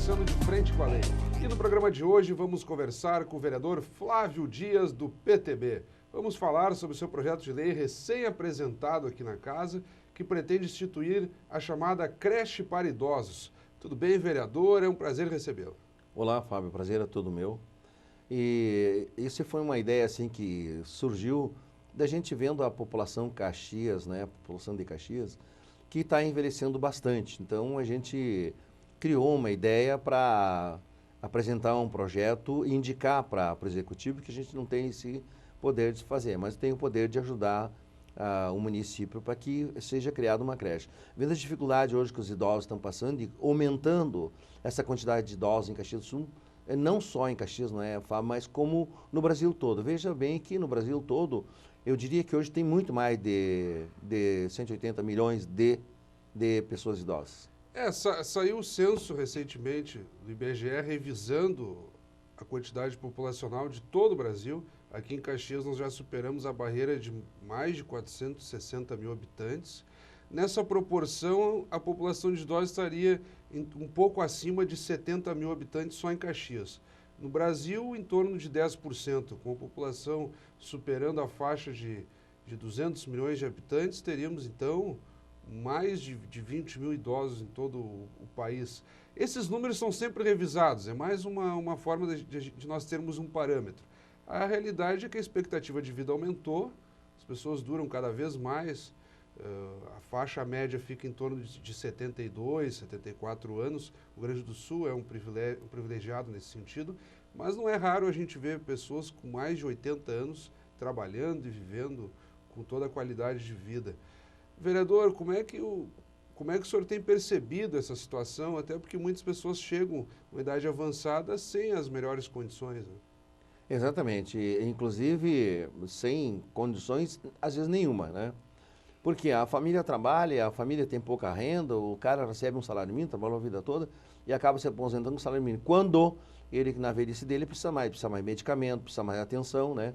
começando de frente com a lei. E no programa de hoje vamos conversar com o vereador Flávio Dias, do PTB. Vamos falar sobre o seu projeto de lei recém-apresentado aqui na casa, que pretende instituir a chamada creche para idosos. Tudo bem, vereador? É um prazer recebê-lo. Olá, Fábio, prazer é todo meu. E isso foi uma ideia assim que surgiu da gente vendo a população Caxias, né, a população de Caxias, que está envelhecendo bastante. Então a gente criou uma ideia para apresentar um projeto e indicar para o executivo que a gente não tem esse poder de fazer, mas tem o poder de ajudar o município para que seja criada uma creche. Vendo a dificuldade hoje que os idosos estão passando e aumentando essa quantidade de idosos em Caxias do Sul, não só em Caxias, não é, Fábio, mas como no Brasil todo. Veja bem que no Brasil todo, eu diria que hoje tem muito mais de 180 milhões de pessoas idosas. Saiu o censo recentemente do IBGE revisando a quantidade populacional de todo o Brasil. Aqui em Caxias nós já superamos a barreira de mais de 460 mil habitantes. Nessa proporção, a população de idosos estaria um pouco acima de 70 mil habitantes só em Caxias. No Brasil, em torno de 10%. Com a população superando a faixa de 200 milhões de habitantes, teríamos então mais de 20 mil idosos em todo o país. Esses números são sempre revisados, é mais uma forma de nós termos um parâmetro. A realidade é que a expectativa de vida aumentou, as pessoas duram cada vez mais, a faixa média fica em torno de 72, 74 anos. O Rio Grande do Sul é um privilegiado nesse sentido, mas não é raro a gente ver pessoas com mais de 80 anos trabalhando e vivendo com toda a qualidade de vida. Vereador, como é que o senhor tem percebido essa situação? Até porque muitas pessoas chegam com idade avançada sem as melhores condições, né? Exatamente, inclusive sem condições, às vezes nenhuma, né? Porque a família trabalha, a família tem pouca renda, o cara recebe um salário mínimo, trabalhou a vida toda e acaba se aposentando com salário mínimo. Quando ele, na velhice dele, precisa mais medicamento, precisa mais atenção, né?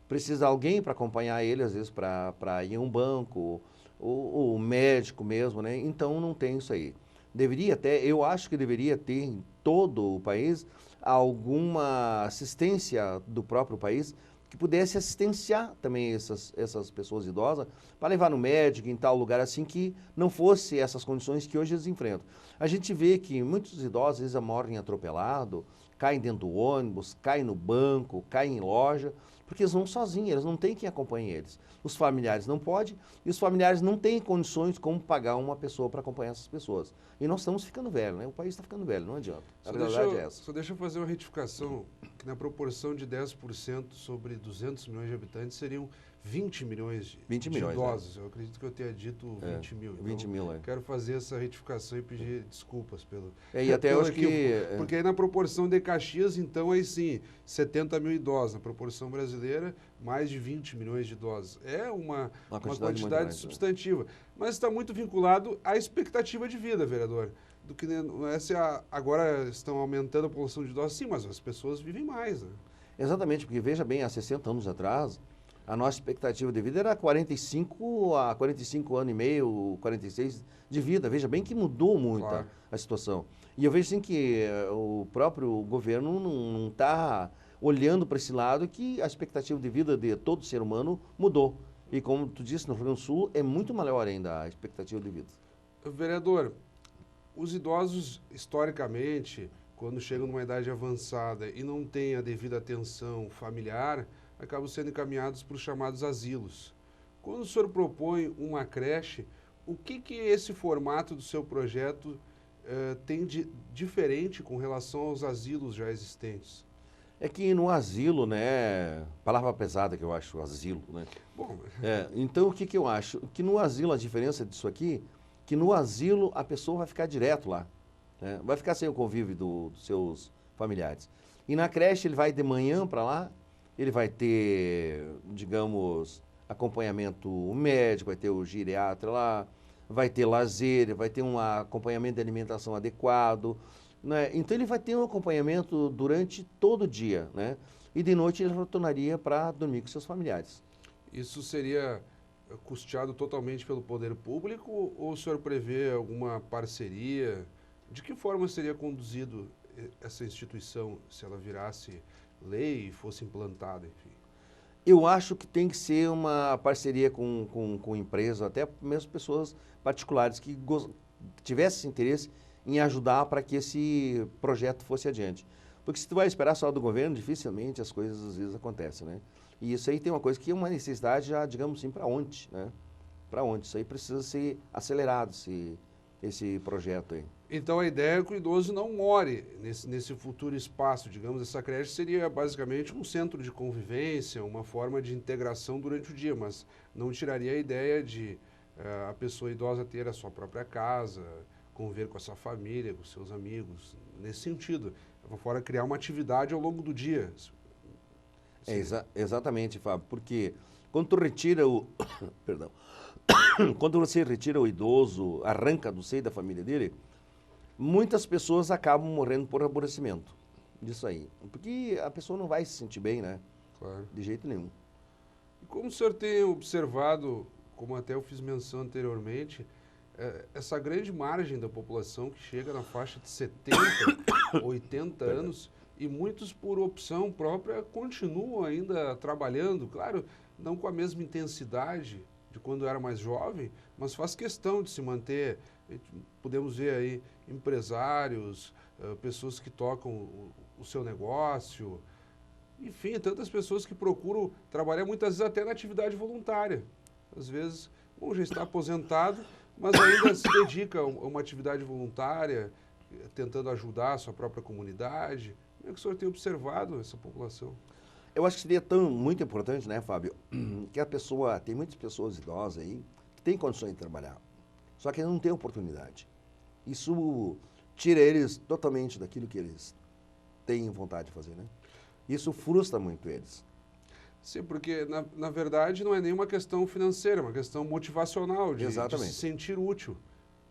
Precisa de alguém para acompanhar ele, às vezes para ir a um banco, ou médico mesmo, né? Então não tem isso aí. Deveria até, eu acho que deveria ter em todo o país alguma assistência do próprio país que pudesse assistenciar também essas pessoas idosas para levar no médico, em tal lugar assim, que não fosse essas condições que hoje eles enfrentam. A gente vê que muitos idosos, às vezes, morrem atropelados, caem dentro do ônibus, caem no banco, caem em loja, porque eles vão sozinhos, eles não têm quem acompanhe eles. Os familiares não podem e os familiares não têm condições como pagar uma pessoa para acompanhar essas pessoas. E nós estamos ficando velhos, né? O país está ficando velho, não adianta. A verdade é essa. Só deixa eu fazer uma retificação, que na proporção de 10% sobre 200 milhões de habitantes seriam 20 milhões de idosos. Eu acredito que eu tenha dito 20 mil. Então, 20 mil, é. Quero fazer essa retificação e pedir desculpas pelo... E até pelo acho que... Porque aí na proporção de Caxias, então, aí sim, 70 mil idosos. Na proporção brasileira, mais de 20 milhões de idosos. É uma quantidade substantiva. Mas está muito vinculado à expectativa de vida, vereador. Do que agora estão aumentando a população de idosos, sim, mas as pessoas vivem mais, né? Exatamente, porque veja bem, há 60 anos atrás, a nossa expectativa de vida era 45 anos e meio, 46 de vida. Veja bem que mudou muito a situação. E eu vejo assim que o próprio governo não está olhando para esse lado, que a expectativa de vida de todo ser humano mudou. E como tu disse, no Rio Grande do Sul é muito maior ainda a expectativa de vida. Vereador, os idosos, historicamente, quando chegam numa idade avançada e não têm a devida atenção familiar, acabam sendo encaminhados para os chamados asilos. Quando o senhor propõe uma creche, o que esse formato do seu projeto tem de diferente com relação aos asilos já existentes? É que no asilo, né, palavra pesada que eu acho, asilo, né? Bom, então o que eu acho? Que no asilo, a diferença disso aqui, que no asilo a pessoa vai ficar direto lá, né? Vai ficar sem o convívio dos seus familiares. E na creche ele vai de manhã para lá, ele vai ter, digamos, acompanhamento médico, vai ter o geriatra lá, vai ter lazer, vai ter um acompanhamento de alimentação adequado, né? Então ele vai ter um acompanhamento durante todo o dia, né? E de noite ele retornaria para dormir com seus familiares. Isso seria custeado totalmente pelo poder público ou o senhor prevê alguma parceria? De que forma seria conduzido essa instituição, se ela virasse lei e fosse implantada, enfim? Eu acho que tem que ser uma parceria com empresas, até mesmo pessoas particulares que tivessem interesse em ajudar para que esse projeto fosse adiante. Porque se tu vai esperar só do governo, dificilmente as coisas às vezes acontecem, né? E isso aí tem uma coisa que é uma necessidade já, digamos assim, para ontem, né? Para ontem. Isso aí precisa ser acelerado, esse projeto aí. Então a ideia é que o idoso não more nesse futuro espaço, digamos, essa creche seria basicamente um centro de convivência, uma forma de integração durante o dia, mas não tiraria a ideia de a pessoa idosa ter a sua própria casa, conviver com a sua família, com seus amigos, nesse sentido. Fora criar uma atividade ao longo do dia. Exatamente, Fábio, porque quando tu retira o... Perdão. Quando você retira o idoso, arranca do seio da família dele, muitas pessoas acabam morrendo por aborrecimento disso aí. Porque a pessoa não vai se sentir bem, né? Claro. De jeito nenhum. E como o senhor tem observado, como até eu fiz menção anteriormente, essa grande margem da população que chega na faixa de 70, 80 anos, e muitos por opção própria continuam ainda trabalhando, claro, não com a mesma intensidade de quando era mais jovem, mas faz questão de se manter. Podemos ver aí empresários, pessoas que tocam o seu negócio, enfim, tantas pessoas que procuram trabalhar muitas vezes até na atividade voluntária. Às vezes, bom, já está aposentado, mas ainda se dedica a uma atividade voluntária, tentando ajudar a sua própria comunidade. Como é que o senhor tem observado essa população? Eu acho que seria muito importante, né, Fábio, que a pessoa, tem muitas pessoas idosas aí que têm condições de trabalhar, só que não têm oportunidade. Isso tira eles totalmente daquilo que eles têm vontade de fazer, né? Isso frustra muito eles. Sim, porque na verdade não é nenhuma questão financeira, é uma questão motivacional, de se sentir útil.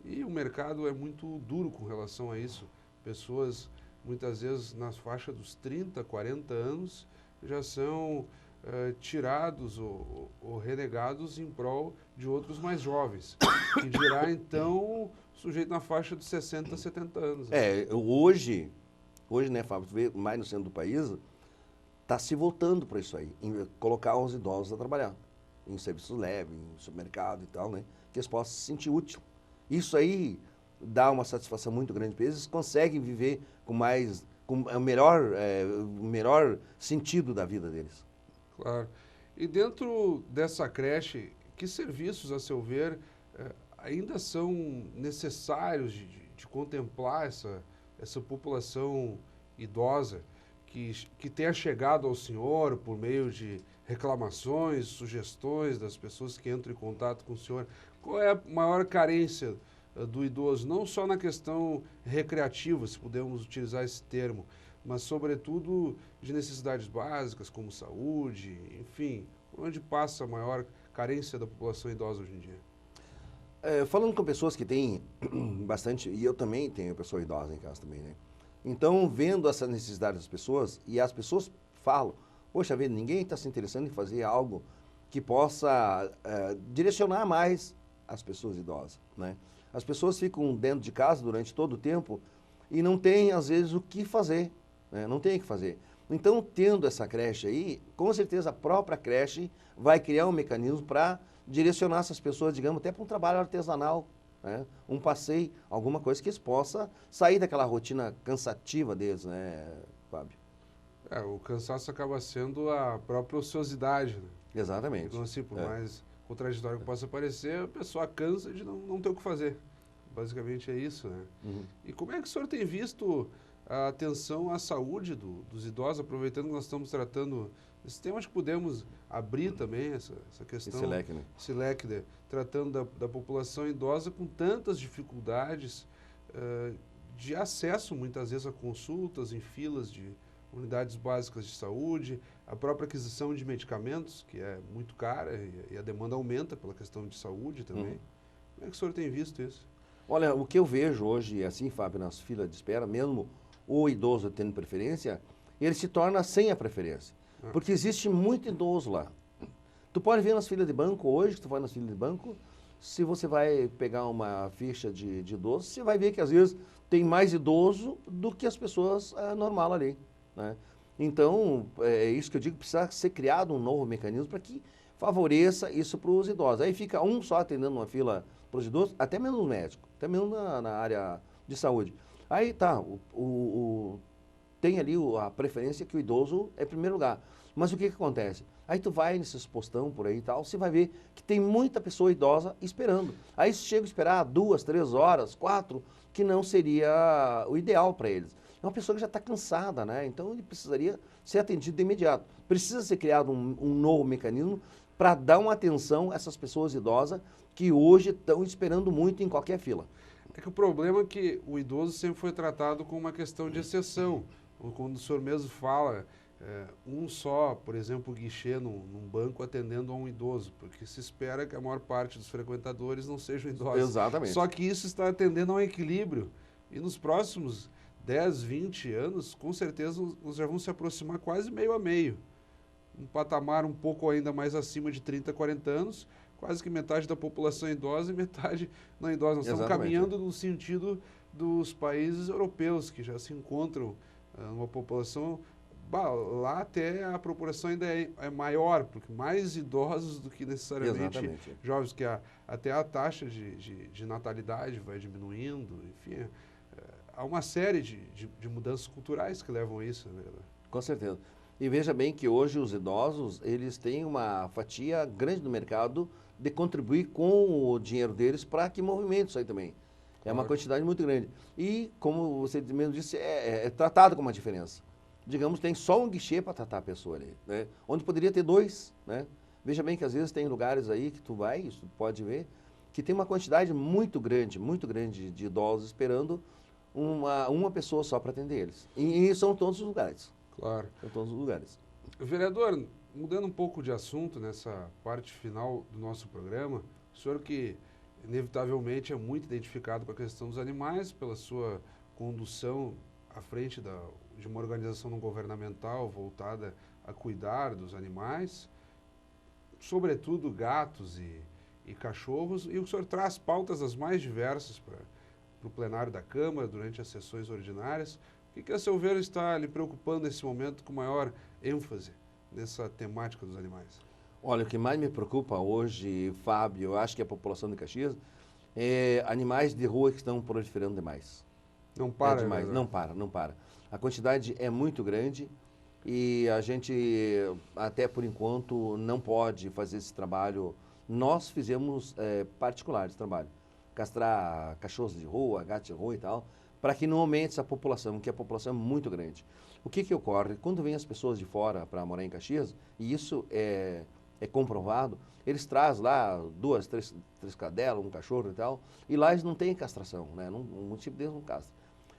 E o mercado é muito duro com relação a isso. Pessoas, muitas vezes, nas faixas dos 30, 40 anos, já são tirados ou renegados em prol de outros mais jovens. Que dirá, então, sujeito na faixa de 60, 70 anos. Né? Hoje, né, Fábio, tu vê mais no centro do país, está se voltando para isso aí, em colocar os idosos a trabalhar em serviços leves, em supermercado e tal, né? Que eles possam se sentir útil. Isso aí dá uma satisfação muito grande para eles, conseguem viver com o melhor sentido da vida deles. Claro. E dentro dessa creche, que serviços, a seu ver, ainda são necessários de contemplar essa população idosa que tenha chegado ao senhor por meio de reclamações, sugestões das pessoas que entram em contato com o senhor? Qual é a maior carência do idoso, não só na questão recreativa, se pudermos utilizar esse termo, mas sobretudo de necessidades básicas como saúde, enfim, onde passa a maior carência da população idosa hoje em dia? Falando com pessoas que têm bastante, e eu também tenho pessoa idosa em casa também, né? Então, vendo essa necessidade das pessoas, e as pessoas falam, poxa vida, ninguém está se interessando em fazer algo que possa direcionar mais as pessoas idosas, né? As pessoas ficam dentro de casa durante todo o tempo e não têm, às vezes, o que fazer, né? Não tem o que fazer. Então, tendo essa creche aí, com certeza a própria creche vai criar um mecanismo para direcionar essas pessoas, digamos, até para um trabalho artesanal, né? Um passeio, alguma coisa que eles possam sair daquela rotina cansativa deles, né, Fábio? O cansaço acaba sendo a própria ociosidade, né? Exatamente. Então, assim, por mais contraditório que possa parecer, a pessoa cansa de não ter o que fazer. Basicamente é isso, né? Uhum. E como é que o senhor tem visto a atenção à saúde dos idosos, aproveitando que nós estamos tratando esse tema, acho que podemos abrir também essa questão. Esse leque, né? Esse leque, né? Tratando da população idosa com tantas dificuldades de acesso, muitas vezes, a consultas em filas de unidades básicas de saúde, a própria aquisição de medicamentos, que é muito cara e a demanda aumenta pela questão de saúde também. Uhum. Como é que o senhor tem visto isso? Olha, o que eu vejo hoje, assim, Fábio, nas filas de espera, mesmo o idoso tendo preferência, ele se torna sem a preferência. Porque existe muito idoso lá. Tu pode ver nas filas de banco hoje, que tu vai nas filas de banco, se você vai pegar uma ficha de idoso, você vai ver que às vezes tem mais idoso do que as pessoas normal ali, né? Então, é isso que eu digo, precisa ser criado um novo mecanismo para que favoreça isso para os idosos. Aí fica um só atendendo uma fila para os idosos, até mesmo no médico, até mesmo na área de saúde. Aí tá, tem ali a preferência que o idoso é em primeiro lugar. Mas o que acontece? Aí tu vai nesses postão por aí e tal, você vai ver que tem muita pessoa idosa esperando. Aí chega a esperar 2, 3 horas, 4, que não seria o ideal para eles. É uma pessoa que já está cansada, né? Então ele precisaria ser atendido de imediato. Precisa ser criado um novo mecanismo para dar uma atenção a essas pessoas idosas que hoje estão esperando muito em qualquer fila. É que o problema é que o idoso sempre foi tratado como uma questão de exceção. Quando o senhor mesmo fala, um só, por exemplo, guichê num banco atendendo a um idoso, porque se espera que a maior parte dos frequentadores não sejam idosos. Exatamente. Só que isso está atendendo a um equilíbrio. E nos próximos 10, 20 anos, com certeza, nós já vamos se aproximar quase meio a meio. Um patamar um pouco ainda mais acima de 30, 40 anos, quase que metade da população idosa e metade não idosa. Nós estamos caminhando no sentido dos países europeus, que já se encontram uma população, lá até a proporção ainda é maior, porque mais idosos do que necessariamente jovens, que até a taxa de natalidade vai diminuindo, enfim, há uma série de mudanças culturais que levam a isso, na verdade. Com certeza. E veja bem que hoje os idosos, eles têm uma fatia grande no mercado de contribuir com o dinheiro deles para que movimente isso aí também. É uma quantidade muito grande. E, como você mesmo disse, é tratado com uma diferença. Digamos, tem só um guichê para tratar a pessoa ali, né? Onde poderia ter 2, né? Veja bem que às vezes tem lugares aí que tu vai, isso tu pode ver, que tem uma quantidade muito grande de idosos esperando uma pessoa só para atender eles. E são todos os lugares. Claro. São todos os lugares. Vereador, mudando um pouco de assunto nessa parte final do nosso programa, o senhor que inevitavelmente é muito identificado com a questão dos animais, pela sua condução à frente de uma organização não governamental voltada a cuidar dos animais, sobretudo gatos e cachorros, e o senhor traz pautas as mais diversas para o plenário da Câmara durante as sessões ordinárias. O que, a seu ver, está lhe preocupando nesse momento com maior ênfase nessa temática dos animais? Olha, o que mais me preocupa hoje, Fábio, eu acho que a população de Caxias, é animais de rua que estão proliferando demais. Não para, demais. Não para. A quantidade é muito grande e a gente, até por enquanto, não pode fazer esse trabalho. Nós fizemos particular esse trabalho. Castrar cachorros de rua, gatos de rua e tal, para que não aumente essa população, que a população é muito grande. O que ocorre? Quando vêm as pessoas de fora para morar em Caxias, e isso é comprovado, eles trazem lá 2, 3 cadelas, um cachorro e tal, e lá eles não têm castração, né? Um tipo deles não castra.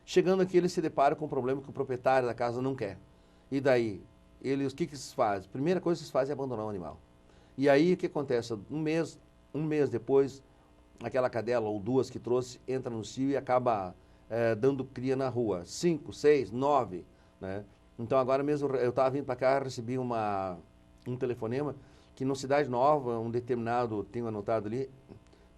Chegando aqui, eles se deparam com um problema que o proprietário da casa não quer. E daí, o que eles fazem? Primeira coisa que eles fazem é abandonar o animal. E aí, o que acontece? Um mês depois, aquela cadela ou 2 que trouxe, entra no cio e acaba dando cria na rua. 5, 6, 9, né? Então, agora mesmo, eu estava vindo para cá, recebi um telefonema que no Cidade Nova, tenho anotado ali,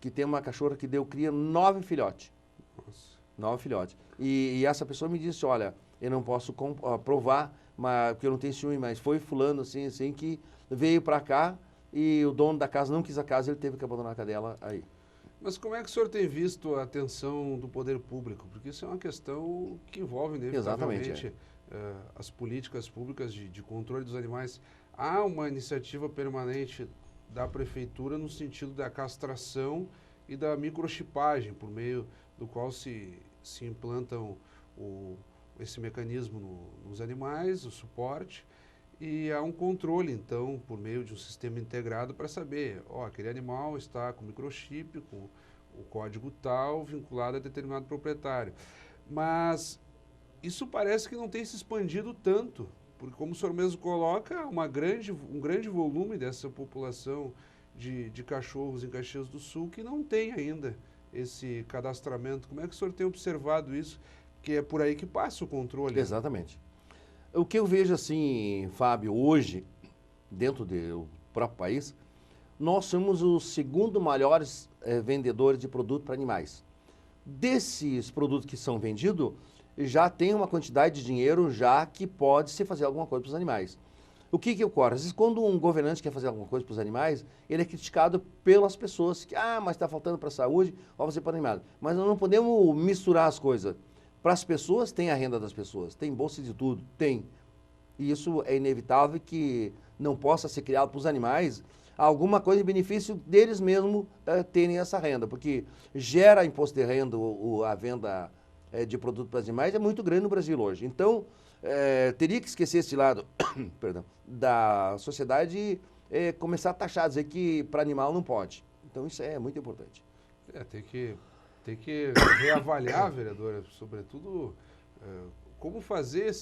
que tem uma cachorra que deu cria 9 filhotes. Nossa. 9 filhotes. E essa pessoa me disse, olha, eu não posso provar, porque eu não tenho ciúme, mas foi fulano assim, que veio para cá e o dono da casa não quis a casa, ele teve que abandonar a cadela aí. Mas como é que o senhor tem visto a atenção do poder público? Porque isso é uma questão que envolve, inevitavelmente, as políticas públicas de controle dos animais. Há uma iniciativa permanente da prefeitura no sentido da castração e da microchipagem, por meio do qual se implantam esse mecanismo nos animais, o suporte, e há um controle, então, por meio de um sistema integrado para saber, aquele animal está com microchip, com o código tal, vinculado a determinado proprietário. Mas isso parece que não tem se expandido tanto, porque, como o senhor mesmo coloca, um grande volume dessa população de cachorros em Caxias do Sul que não tem ainda esse cadastramento. Como é que o senhor tem observado isso? Que é por aí que passa o controle. Exatamente. O que eu vejo assim, Fábio, hoje, dentro do próprio país, nós somos os segundo maiores vendedores de produto para animais. Desses produtos que são vendidos, já tem uma quantidade de dinheiro já que pode se fazer alguma coisa para os animais. O que ocorre? Às vezes, quando um governante quer fazer alguma coisa para os animais, ele é criticado pelas pessoas, que, mas está faltando para a saúde, vamos fazer para o animal. Mas nós não podemos misturar as coisas. Para as pessoas, tem a renda das pessoas, tem bolsa de tudo, tem. E isso é inevitável que não possa ser criado para os animais alguma coisa em benefício deles mesmos terem essa renda, porque gera imposto de renda, a venda de produto para os animais é muito grande no Brasil hoje. Então, teria que esquecer esse lado perdão, da sociedade e começar a taxar, dizer que para animal não pode. Então, isso é muito importante. Tem que reavaliar, vereadora, sobretudo como fazer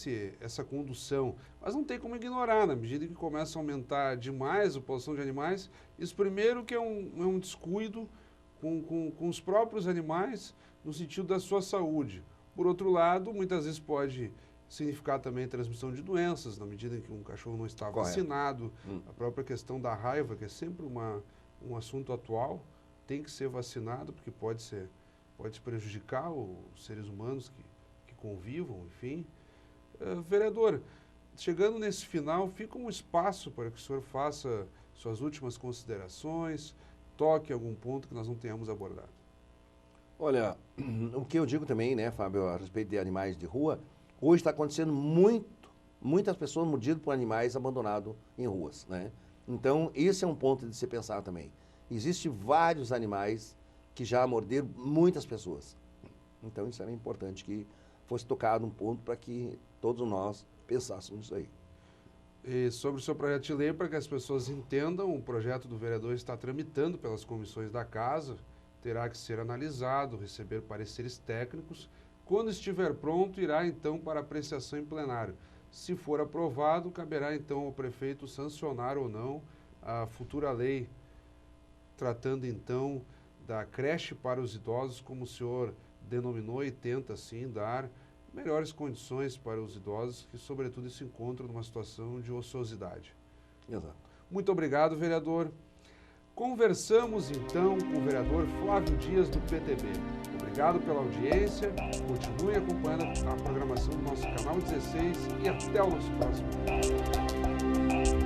essa condução. Mas não tem como ignorar, na medida que começa a aumentar demais a população de animais, isso primeiro que é um descuido com os próprios animais no sentido da sua saúde. Por outro lado, muitas vezes pode significar também transmissão de doenças, na medida em que um cachorro não está vacinado. A própria questão da raiva, que é sempre um assunto atual, tem que ser vacinado, porque pode prejudicar os seres humanos que convivam, enfim. Vereador, chegando nesse final, fica um espaço para que o senhor faça suas últimas considerações, toque algum ponto que nós não tenhamos abordado. Olha, o que eu digo também, né, Fábio, a respeito de animais de rua, hoje está acontecendo muitas pessoas mordidas por animais abandonados em ruas, né? Então, esse é um ponto de se pensar também. Existem vários animais que já morderam muitas pessoas. Então, isso era importante que fosse tocado um ponto para que todos nós pensássemos nisso aí. E sobre o seu projeto de lei, para que as pessoas entendam, o projeto do vereador está tramitando pelas comissões da casa, terá que ser analisado, receber pareceres técnicos. Quando estiver pronto, irá então para apreciação em plenário. Se for aprovado, caberá então ao prefeito sancionar ou não a futura lei, tratando então da creche para os idosos, como o senhor denominou, e tenta assim dar melhores condições para os idosos que sobretudo se encontram numa situação de ociosidade. Exato. Muito obrigado, vereador. Conversamos então com o vereador Flávio Dias, do PTB. Obrigado pela audiência, continue acompanhando a programação do nosso canal 16 e até o nosso próximo vídeo.